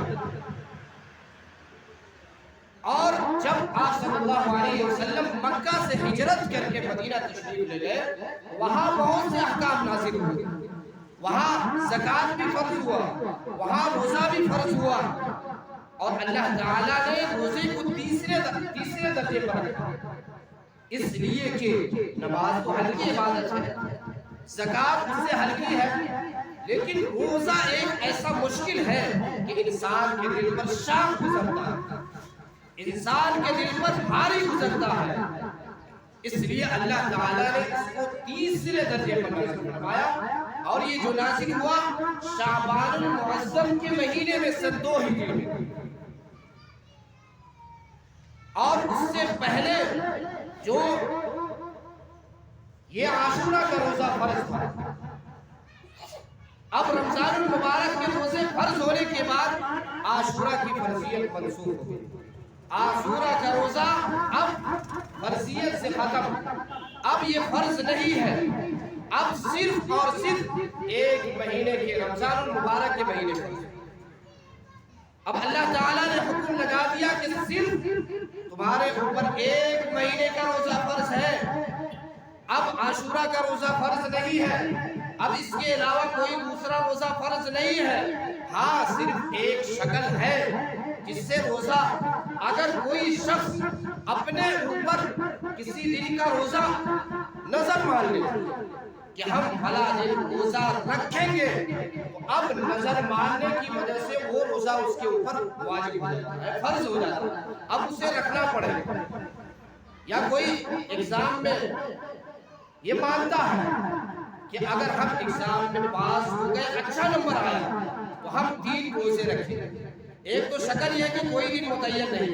تھے۔ اور جب آپ صلی اللہ علیہ وسلم مکہ سے ہجرت کر کے مدینہ تشریف لے گئے، وہاں بہت سے احکام نازل ہوئے، وہاں زکوٰۃ بھی فرض ہوا، وہاں روزہ بھی فرض ہوا، اور اللہ تعالیٰ نے روزے کو تیسرے درجے پر رکھا، اس لیے کہ نماز تو ہلکی عبادت ہے، زکوٰۃ اس سے ہلکی ہے، لیکن روزہ ایک ایسا مشکل ہے کہ انسان کے دل پر شاق گزرتا ہے، انسان کے دل پر بھاری گزرتا ہے، اس لیے اللہ تعالیٰ نے اس کو تیسرے درجے پر نازل فرمایا، اور یہ جو نازل ہوا شعبان المعظم کے مہینے میں سن 2 ہجری میں، اور اس سے پہلے جو یہ عاشورہ کا روزہ فرض تھا، اب رمضان المبارک کے روزے فرض ہونے کے بعد عاشورہ کی فرضیت منسوخ ہو گئی، عاشورہ کا روزہ اب فرضیت سے ختم، اب یہ فرض نہیں ہے، اب صرف اور صرف ایک مہینے کے رمضان المبارک کے مہینے فرض۔ اب اللہ تعالیٰ نے حکم لگا دیا کہ صرف تمہارے اوپر ایک مہینے کا روزہ فرض ہے، اب عاشورہ کا روزہ فرض نہیں ہے، اب اس کے علاوہ کوئی دوسرا روزہ فرض نہیں ہے، ہاں صرف ایک شکل ہے جس سے روزہ اگر کوئی شخص اپنے اوپر کسی دن کا روزہ نظر مان لے کہ ہم فلاں دن روزہ رکھیں گے، تو اب نظر ماننے کی وجہ سے وہ روزہ اس کے اوپر واجب ہو جاتا ہے، فرض ہو جاتا ہے، اب اسے رکھنا پڑے گا۔ یا کوئی ایگزام میں یہ مانتا ہے کہ اگر ہم ایگزام میں پاس ہو گئے، اچھا نمبر آیا، تو ہم 3 روزے رکھیں گے، ایک تو شکل یہ کہ کوئی دن متعین نہیں،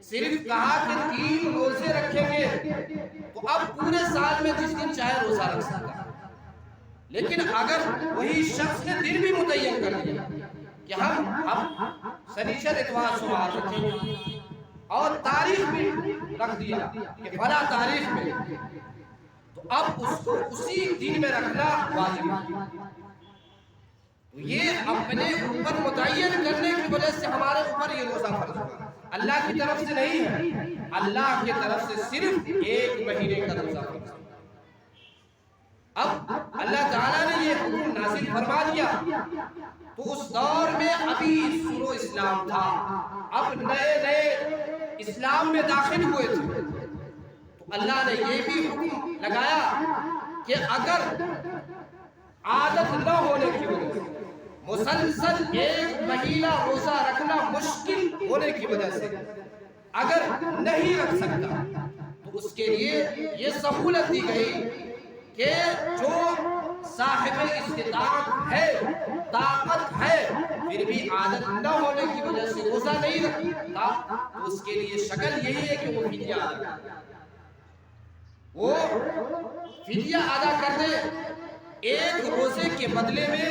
صرف کہا کہ 3 روزے رکھیں گے، تو اب پورے سال میں جس دن چاہے روزہ رکھ سکتا ہے، لیکن اگر وہی شخص نے دن بھی متعین کر دیا کہ ہم شنیچر اتوار سوموار رکھیں گے، اور تاریخ بھی رکھ دیا کہ فلاں تاریخ میں، تو اب اس کو اسی دن میں رکھنا واجب ہے۔ تو یہ اپنے اوپر متعین کرنے کی وجہ سے ہمارے اوپر یہ روزہ فرض ہوا، اللہ کی طرف سے نہیں ہے، اللہ کی طرف سے صرف ایک مہینے کا روزہ فرض ہوا۔ اب اللہ تعالیٰ نے یہ حکم نازل فرما دیا، تو اس دور میں ابھی شروع اسلام تھا، اب نئے اسلام میں داخل ہوئے تھے، تو اللہ نے یہ بھی حکم لگایا کہ اگر عادت نہ ہونے کی وجہ سے، مسلسل ایک مہینہ روزہ رکھنا مشکل ہونے کی وجہ سے اگر نہیں رکھ سکتا، تو اس کے لیے یہ سہولت دی گئی کہ جو صاحب استطاعت ہے، طاقت ہے، پھر بھی عادت نہ ہونے کی وجہ سے روزہ نہیں رکھتا، تو اس کے لیے شکل یہی ہے کہ وہ فدیہ ادا کرے، وہ فدیہ ادا کر دے، ایک روزے کے بدلے میں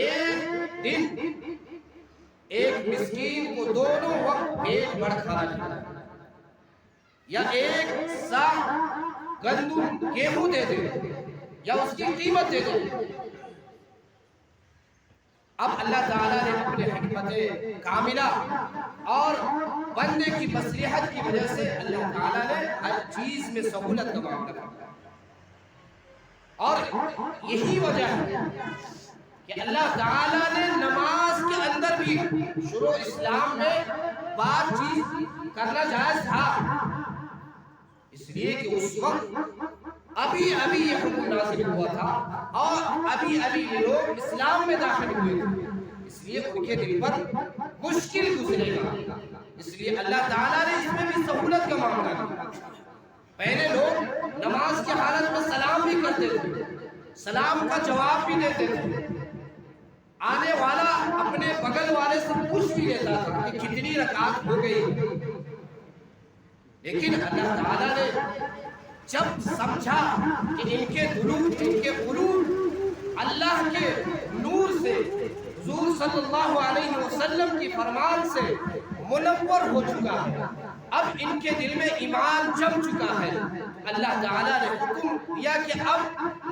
ایک دن ایک مسکین کو دونوں وقت ایک بڑ کھانا کھلانا، یا ایک سا گندم گیہوں دے دے، یا اس کی قیمت دے دے۔ اب اللہ تعالیٰ نے اپنے حکمت کاملہ اور بندے کی مصلحت کی وجہ سے اللہ تعالیٰ نے ہر چیز میں سہولت کا معاملہ کیا، اور یہی وجہ ہے کہ اللہ تعالیٰ نے نماز کے اندر بھی شروع اسلام میں بات چیز کرنا جائز تھا، اس لیے کہ اس وقت ابھی یہ حکم نازل ہوا تھا، اور ابھی یہ لوگ اسلام میں داخل ہوئے تھے، اس لیے ان کے دل پر مشکل گزرے گا، اس لیے اللہ تعالیٰ نے اس میں بھی سہولت کا معاملہ کیا۔ پہلے لوگ نماز کی حالت میں سلام بھی کرتے تھے، سلام کا جواب بھی دیتے تھے، آنے والا اپنے بغل والے سے پوچھ بھی لیتا تھا کہ کتنی رکعت ہو گئی، لیکن اللہ تعالیٰ نے جب سمجھا کہ ان کے قلوب اللہ کے نور سے، حضور صلی اللہ علیہ وسلم کی فرمان سے منور ہو چکا ہے، اب ان کے دل میں ایمان جم چکا ہے، اللہ تعالیٰ نے حکم دیا کہ اب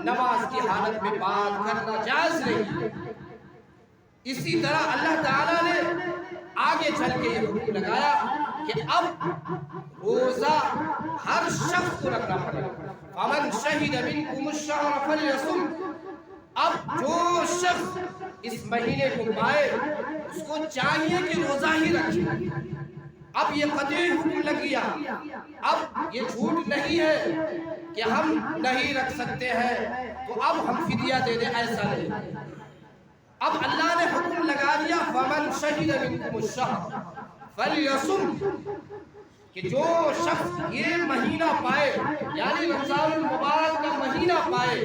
نماز کی حالت میں بات کرنا جائز نہیں، اسی طرح اللہ تعالیٰ نے آگے چل کے یہ حکم لگایا کہ اب روزہ ہر شخص کو رکھنا پڑے گا. فمن شہد منکم الشہر فلیصم. اب جو شخص اس مہینے کو پائے اس کو چاہیے کہ روزہ ہی رکھے. اب یہ قطعی حکم لگ گیا. اب یہ جھوٹ نہیں ہے کہ ہم نہیں رکھ سکتے ہیں تو اب ہم فدیہ دے دیں، ایسا نہیں. اب اللہ نے حکم لگا دیا فمن شہد منکم الشہر فلیصم، کہ جو شخص یہ مہینہ پائے یعنی رمضان المبارک کا مہینہ پائے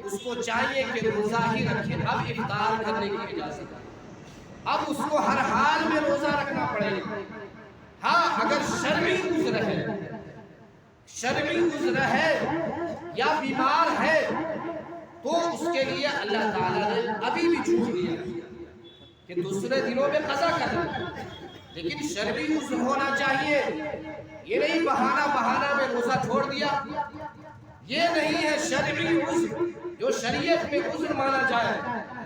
اس کو چاہیے کہ روزہ ہی رکھے. اب افطار کرنے کی اجازت ہے. اب اس کو ہر حال میں روزہ رکھنا پڑے گا. ہاں اگر شرعی عذر ہے یا بیمار ہے تو اس کے لیے اللہ تعالیٰ نے ابھی بھی چھوٹ دیا کہ دوسرے دنوں میں قضا کرنا، لیکن شرعی عذر ہونا چاہیے. یہ نہیں بہانہ میں روزہ چھوڑ دیا، یہ نہیں ہے شرعی عذر. جو شریعت میں عذر مانا جائے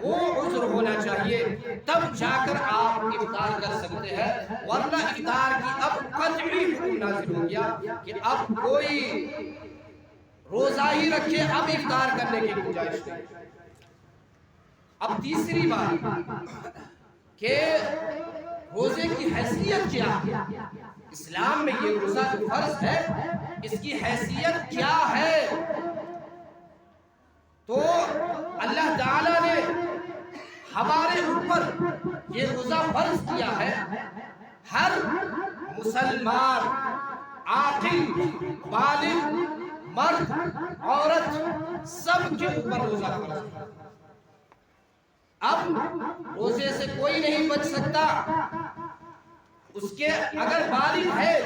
وہ عذر ہونا چاہیے، تب جا کر آپ افطار کر سکتے ہیں. ورنہ افطار کی اب قطعی حکم نازل ہو گیا کہ اب کوئی روزہ ہی رکھے، اب افطار کرنے کی گنجائش نہیں. اب تیسری بات کہ روزے کی حیثیت کیا ہے. اسلام میں یہ روزہ جو فرض ہے اس کی حیثیت کیا ہے؟ تو اللہ تعالیٰ نے ہمارے اوپر یہ روزہ فرض کیا ہے. ہر مسلمان عاقل بالغ مرد عورت سب کے اوپر روزہ فرض ہے. اب روزے سے کوئی نہیں بچ سکتا. اس کے اگر بالغ ہے